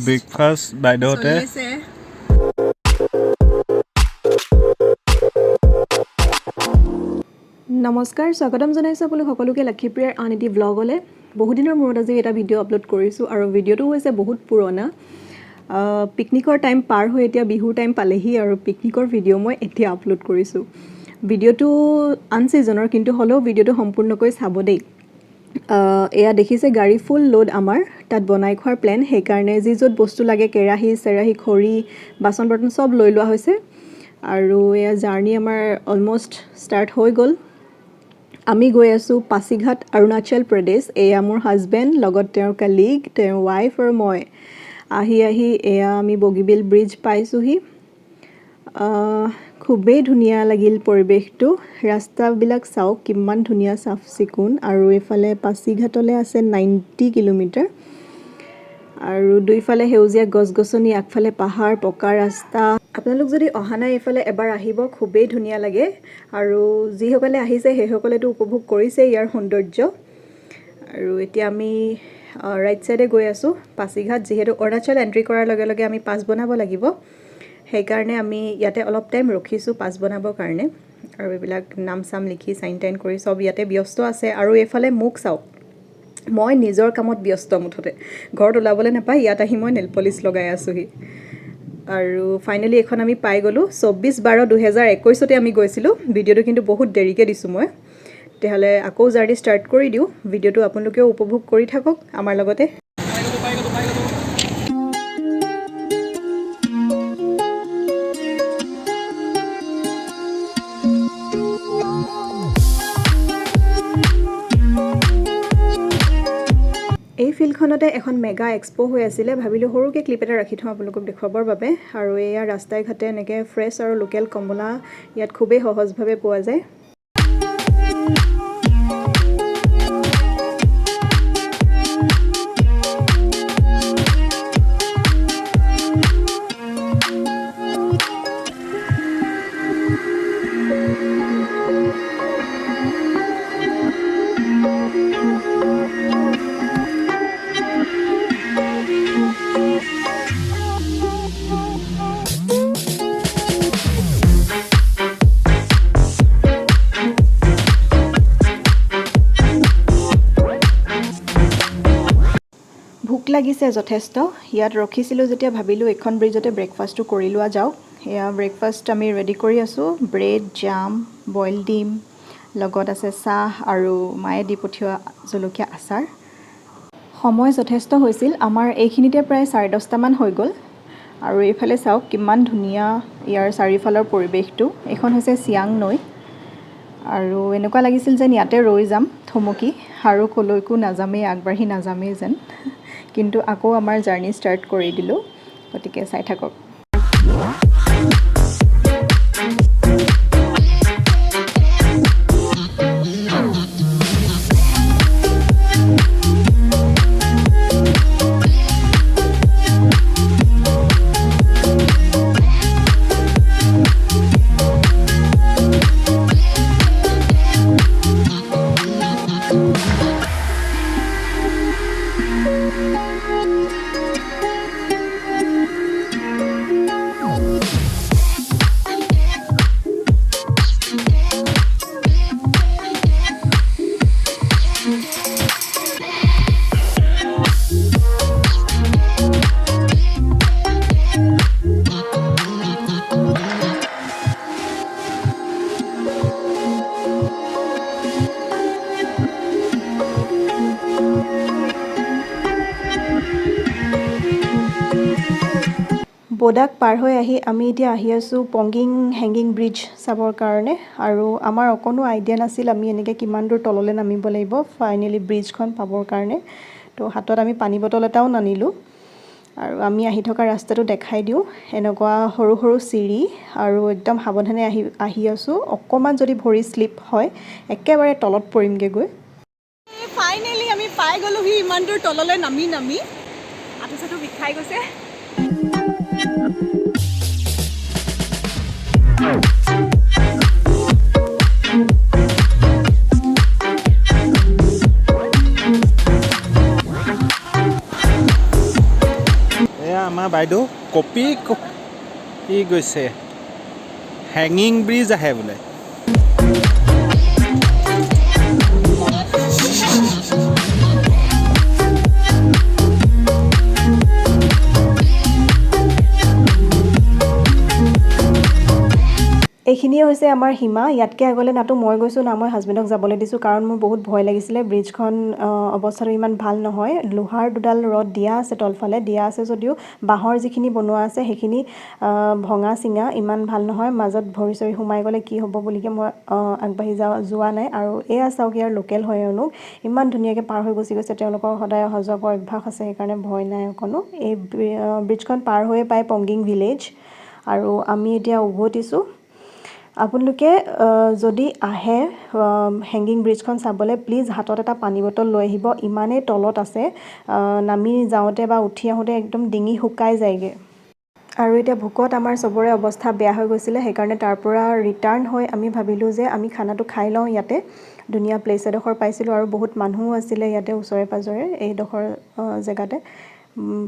Breakfast বাইদেউহঁতে নমস্কাৰ, স্বাগতম জনাইছোঁ আপোনালোক সকলোকে লক্ষীপ্ৰিয়াৰ আন এটি ব্লগলৈ। বহুদিনৰ মূৰত আজি এটা ভিডিঅ' আপলোড কৰিছোঁ আৰু ভিডিঅ'টো হৈছে বহুত পুৰণা। পিকনিকৰ টাইম পাৰ হৈ এতিয়া বিহুৰ টাইম পালেহি আৰু পিকনিকৰ ভিডিঅ' মই এতিয়া আপলোড কৰিছোঁ। ভিডিঅ'টো আনচিজনৰ, কিন্তু হ'লেও ভিডিঅ'টো সম্পূৰ্ণকৈ চাব দেই। এয়া দেখিছে গাড়ী ফুল লোড আমাৰ তাত বনাই খোৱাৰ প্লেন, সেইকাৰণে যি য'ত বস্তু লাগে কেৰাহী চেৰাহী খৰি বাচন বৰ্তন চব লৈ লোৱা হৈছে আৰু এয়া জাৰ্ণি আমাৰ অলমষ্ট ষ্টাৰ্ট হৈ গ'ল। আমি গৈ আছোঁ পাছিঘাট, অৰুণাচল প্ৰদেশ। এয়া মোৰ হাজবেণ্ড, লগত তেওঁৰ কালিগ, তেওঁৰ ৱাইফ আৰু মই। আহি এয়া আমি বগীবিল ব্ৰিজ পাইছোঁহি। খুবেই ধুনীয়া লাগিল পৰিৱেশটো। ৰাস্তাবিলাক চাওক কিমান ধুনীয়া চাফ চিকুণ, আৰু এইফালে পাছিঘাটলৈ আছে 90 কিলোমিটাৰ আৰু দুইফালে সেউজীয়া গছ গছনি, আগফালে পাহাৰ, পকা ৰাস্তা। আপোনালোক যদি অহা নাই এইফালে এবাৰ আহিব, খুবেই ধুনীয়া লাগে আৰু যিসকলে আহিছে সেইসকলেতো উপভোগ কৰিছে ইয়াৰ সৌন্দৰ্য। আৰু এতিয়া আমি ৰাইট ছাইডে গৈ আছোঁ পাছিঘাট। যিহেতু অৰুণাচল এণ্ট্ৰি কৰাৰ লগে লগে আমি পাছ বনাব লাগিব, সেইকাৰণে আমি ইয়াতে অলপ টাইম ৰখিছোঁ পাছ বনাবৰ কাৰণে। আৰু এইবিলাক নাম চাম লিখি চাইন টাইন কৰি চব ইয়াতে ব্যস্ত আছে। আৰু এইফালে মোক চাওক, মই নিজৰ কামত ব্যস্ত, মুঠতে ঘৰত ওলাবলৈ নাপায়। ইয়াত আহি মই নেল পলিচ লগাই আছোঁহি। আৰু ফাইনেলি এখন আমি পাই গ'লোঁ। 24/12/2021 আমি গৈছিলোঁ। ভিডিঅ'টো কিন্তু বহুত দেৰিকৈ দিছোঁ মই। তেতিয়াহ'লে আকৌ জাৰ্ণি ষ্টাৰ্ট কৰি দিওঁ। ভিডিঅ'টো আপোনালোকেও উপভোগ কৰি থাকক আমাৰ লগতে। এই ফিল্ডখনতে এখন মেগা এক্সপ' হৈ আছিলে, ভাবিলোঁ সৰুকৈ ক্লিপ এটা ৰাখি থওঁ আপোনালোকক দেখুৱাবৰ বাবে। আৰু এয়া ৰাস্তাই ঘাটে এনেকৈ ফ্ৰেছ আৰু লোকেল কমলা ইয়াত খুবেই সহজভাৱে পোৱা যায়। ভোক লাগিছে যথেষ্ট। ইয়াত ৰখিছিলোঁ যেতিয়া ভাবিলোঁ এইখন ব্ৰিজতে ব্ৰেকফাষ্টটো কৰি লোৱা যাওক। এয়া ব্ৰেকফাষ্ট আমি ৰেডি কৰি আছোঁ। ব্ৰেড, জাম, বইল ডিম, লগত আছে চাহ আৰু মায়ে দি পঠিওৱা জলকীয়া আচাৰ। সময় যথেষ্ট হৈছিল, আমাৰ এইখিনিতে প্ৰায় 10:30মান হৈ গ'ল। আৰু এইফালে চাওক কিমান ধুনীয়া ইয়াৰ চাৰিওফালৰ পৰিৱেশটো। এইখন হৈছে চিয়াং নৈ আৰু এনেকুৱা লাগিছিল যেন ইয়াতে ৰৈ যাম থমকি আৰু ক'লৈকো নাযামেই, আগবাঢ়ি নাযামেই যেন। কিন্তু আকৌ আমাৰ জাৰ্ণি ষ্টাৰ্ট কৰি দিলোঁ, গতিকে চাই থাকক। বোডাক পাৰ হৈ আহি আমি এতিয়া আহি আছোঁ পংগিং হেংগিং ব্ৰিজ চাবৰ কাৰণে। আৰু আমাৰ অকণো আইডিয়া নাছিল আমি এনেকৈ কিমান দূৰ তললৈ নামিব লাগিব ফাইনেলি ব্ৰিজখন পাবৰ কাৰণে। তো হাতত আমি পানী বটল এটাও নানিলোঁ আৰু আমি আহি থকা ৰাস্তাটো দেখাই দিওঁ এনেকুৱা সৰু সৰু চিৰি আৰু একদম সাৱধানে আহি আছোঁ অকণমান যদি ভৰি স্লিপ হয় একেবাৰে তলত পৰিমগৈ গৈ ফাইনেলি আমি পাই গ'লোহি ইমান দূৰ তললৈ নামি আঁঠু চাঠু বিষাই গৈছে আমাৰ বাইদেউ কপি কি গৈছে হেঙিং ব্ৰিজ আহে বোলে এইখিনিয়ে হৈছে আমাৰ সীমা ইয়াতকৈ আগলৈ নাতো মই গৈছোঁ না মই হাজবেণ্ডক যাবলৈ দিছোঁ কাৰণ মোৰ বহুত ভয় লাগিছিলে ব্ৰিজখন অৱস্থাটো ইমান ভাল নহয় লোহাৰ দুডাল ৰড দিয়া আছে তলফালে দিয়া আছে যদিও বাঁহৰ যিখিনি বনোৱা আছে সেইখিনি ভঙা চিঙা ইমান ভাল নহয় মাজত ভৰি চৰি সোমাই গ'লে কি হ'ব বুলিকে মই আগবাঢ়ি যোৱা নাই আৰু এয়া চাওক ইয়াৰ লোকেল হয় এওঁলোক ইমান ধুনীয়াকৈ পাৰ হৈ গুচি গৈছে তেওঁলোকৰ সদায় অহা যোৱা কৰা অভ্যাস আছে সেইকাৰণে ভয় নাই অকণো এই ব্ৰিজখন পাৰ হৈয়ে পায় পংগিং ভিলেজ আৰু আমি এতিয়া উভতিছোঁ আপোনালোকে যদি আহে হেংগিং ব্ৰিজখন চাবলৈ প্লিজ হাতত এটা পানী বটল লৈ আহিব ইমানেই তলত আছে নামি যাওঁতে বা উঠি আহোঁতে একদম ডিঙি শুকাই যায়গৈ আৰু এতিয়া ভোকত আমাৰ চবৰে অৱস্থা বেয়া হৈ গৈছিলে সেইকাৰণে তাৰ পৰা ৰিটাৰ্ণ হৈ আমি ভাবিলোঁ যে আমি খানাটো খাই লওঁ ইয়াতে ধুনীয়া প্লেচ এডোখৰ পাইছিলোঁ আৰু বহুত মানুহো আছিলে ইয়াতে ওচৰে পাঁজৰে এইডোখৰ জেগাতে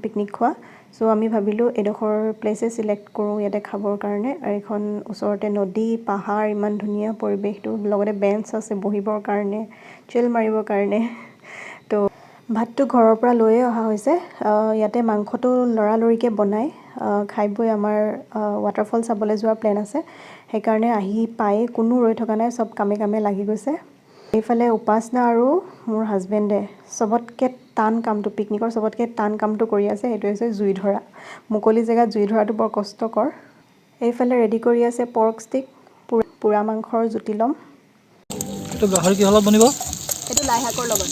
পিকনিক খোৱা চ' আমি ভাবিলোঁ এইডোখৰ প্লেচে চিলেক্ট কৰোঁ ইয়াতে খাবৰ কাৰণে আৰু এইখন ওচৰতে নদী পাহাৰ ইমান ধুনীয়া পৰিৱেশটো লগতে বেঞ্চ আছে বহিবৰ কাৰণে চিল মাৰিবৰ কাৰণে তো ভাতটো ঘৰৰ পৰা লৈয়ে অহা হৈছে ইয়াতে মাংসটো লৰালৰিকৈ বনাই খাই বৈ আমাৰ ৱাটাৰফল চাবলৈ যোৱাৰ প্লেন আছে সেইকাৰণে আহি পাই কোনো ৰৈ থকা নাই চব কামে কামে লাগি গৈছে এইফালে উপাসনা আৰু মোৰ হাজবেণ্ডে চবতকৈ টান কামটো পিকনিকৰ চবতকৈ টান কামটো কৰি আছে সেইটো হৈছে জুই ধৰা মুকলি জেগাত জুই ধৰাটো বৰ কষ্টকৰ এইফালে ৰেডি কৰি আছে পৰ্ক ষ্টিক পোৰা মাংসৰ জুতি ল'ম এইটো গাহৰি কি হলত বনিব এইটো লাই শাকৰ লগত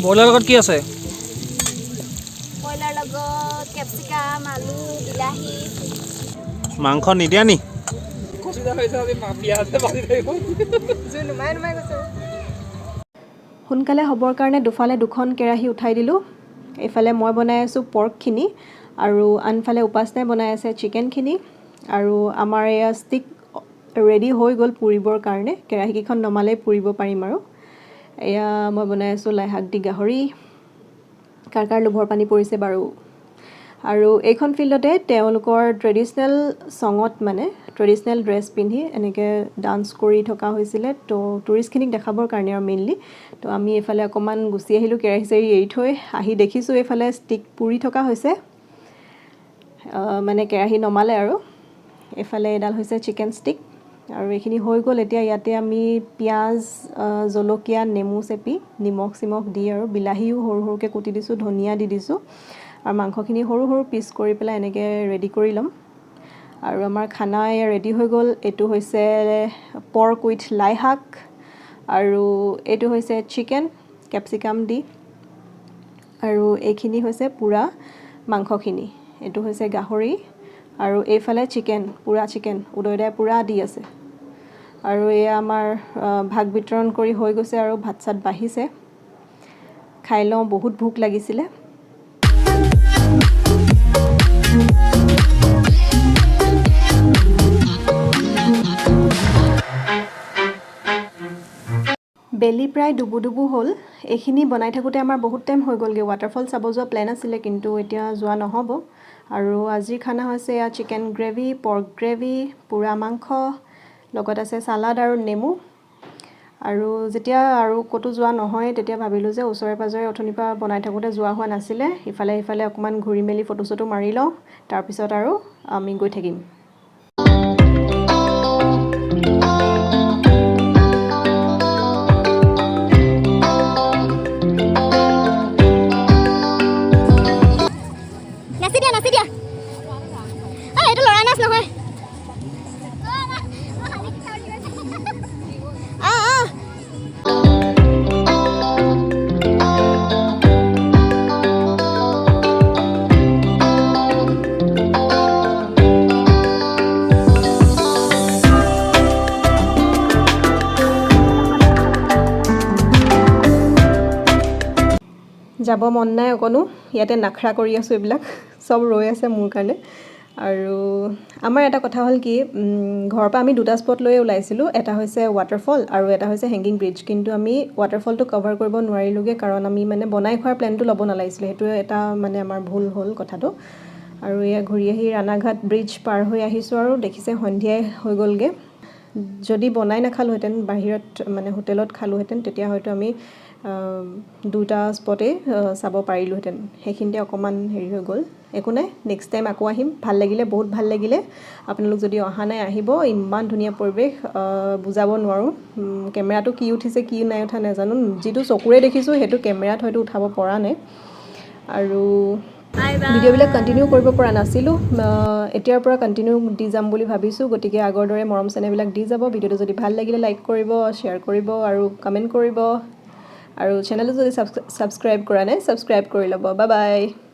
ব্ৰইলাৰ লগত কি আছে ব্ৰইলাৰ লগত কেপচিকাম আলু বিলাহী মাংস নিদিয়া নি সোনকালে হ'বৰ কাৰণে দুফালে দুখন কেৰাহী উঠাই দিলোঁ এইফালে মই বনাই আছোঁ পৰ্কখিনি আৰু আনফালে উপাসনাই বনাই আছে চিকেনখিনি আৰু আমাৰ এয়া ষ্টিক ৰেডি হৈ গ'ল পুৰিবৰ কাৰণে কেৰাহীকেইখন নমালেই পুৰিব পাৰিম আৰু এয়া মই বনাই আছোঁ লাই শাক দি গাহৰি কাৰ লোভৰ পানী পৰিছে বাৰু আৰু এইখন ফিল্ডতে তেওঁলোকৰ ট্ৰেডিশ্যনেল ছঙত মানে ট্ৰেডিশ্যনেল ড্ৰেছ পিন্ধি এনেকৈ ডান্স কৰি থকা হৈছিলে তো টুৰিষ্টখিনিক দেখাবৰ কাৰণে আৰু মেইনলি তো আমি এইফালে অকণমান গুচি আহিলোঁ কেৰাহী চেৰি এৰি থৈ আহি দেখিছোঁ এইফালে ষ্টিক পুৰি থকা হৈছে মানে কেৰাহী নমালে আৰু এইফালে এডাল হৈছে চিকেন ষ্টিক আৰু এইখিনি হৈ গ'ল এতিয়া ইয়াতে আমি পিঁয়াজ জলকীয়া নেমু চেপি নিমখ চিমখ দি আৰু বিলাহীও সৰু সৰুকৈ কুটি দিছোঁ ধনিয়া দি দিছোঁ আৰু মাংসখিনি সৰু সৰু পিচ কৰি পেলাই এনেকৈ ৰেডি কৰি ল'ম আৰু আমাৰ খানা ৰেডি হৈ গ'ল এইটো হৈছে পৰ্ক উইথ লাই শাক আৰু এইটো হৈছে চিকেন কেপচিকাম দি আৰু এইখিনি হৈছে পুৰা মাংসখিনি এইটো হৈছে গাহৰি আৰু এইফালে চিকেন পুৰা চিকেন উদয়দাই পুৰা দি আছে আৰু এয়া আমাৰ ভাগ বিতৰণ কৰি হৈ গৈছে আৰু ভাত চাত বাঢ়িছে খাই লওঁ বহুত ভোক লাগিছিলে বেলি প্ৰায় ডুবু হ'ল এইখিনি বনাই থাকোঁতে আমাৰ বহুত টাইম হৈ গ'লগৈ ৱাটাৰফল চাব যোৱা প্লেন আছিলে কিন্তু এতিয়া যোৱা নহ'ব আৰু আজিৰ খানা হৈছে এয়া চিকেন গ্ৰেভি পৰ্ক গ্ৰেভি পোৰা মাংস লগত আছে চালাড আৰু নেমু আৰু যেতিয়া আৰু ক'তো যোৱা নহয় তেতিয়া ভাবিলোঁ যে ওচৰে পাঁজৰে অথনিৰ পৰা বনাই থাকোঁতে যোৱা হোৱা নাছিলে ইফালে সিফালে অকণমান ঘূৰি মেলি ফটো চটো মাৰি লওঁ তাৰপিছত আৰু আমি গৈ থাকিম যাব মন নাই অকণো ইয়াতে নাখৰা কৰি আছোঁ এইবিলাক চব ৰৈ আছে মোৰ কাৰণে আৰু আমাৰ এটা কথা হ'ল কি ঘৰৰ পৰা আমি দুটা স্পট লৈ ওলাইছিলোঁ এটা হৈছে ৱাটাৰফল আৰু এটা হৈছে হেংগিং ব্ৰিজ কিন্তু আমি ৱাটাৰফলটো কভাৰ কৰিব নোৱাৰিলোঁগৈ কাৰণ আমি মানে বনাই খোৱাৰ প্লেনটো ল'ব নালাগিছিলে সেইটো এটা মানে আমাৰ ভুল হ'ল কথাটো আৰু এয়া ঘূৰি আহি ৰাণাঘাট ব্ৰিজ পাৰ হৈ আহিছোঁ আৰু দেখিছে সন্ধিয়াই হৈ গ'লগৈ যদি বনাই নাখালোহেঁতেন বাহিৰত মানে হোটেলত খালোহেঁতেন তেতিয়া হয়তো আমি দুটা স্পটেই চাব পাৰিলোহেঁতেন সেইখিনিতে অকণমান হেৰি হৈ গ'ল একো নাই নেক্সট টাইম আকৌ আহিম ভাল লাগিলে বহুত ভাল লাগিলে আপোনালোক যদি অহা নাই আহিব ইমান ধুনীয়া পৰিৱেশ বুজাব নোৱাৰোঁ কেমেৰাটো কি উঠিছে কি নাই উঠা নাজানো যিটো চকুৰে দেখিছোঁ সেইটো কেমেৰাত হয়তো উঠাব পৰা নাই আৰু ভিডিঅ'বিলাক কণ্টিনিউ কৰিব পৰা নাছিলোঁ এতিয়াৰ পৰা কণ্টিনিউ দি যাম বুলি ভাবিছোঁ গতিকে আগৰ দৰে মৰম চেনেহবিলাক দি যাব ভিডিঅ'টো যদি ভাল লাগিলে লাইক কৰিব শ্বেয়াৰ কৰিব আৰু কমেণ্ট কৰিব আৰু চেনেলটো যদি ছাবস্ক্ৰাইব কৰা নাই ছাবস্ক্ৰাইব কৰি ল'ব বাই বাই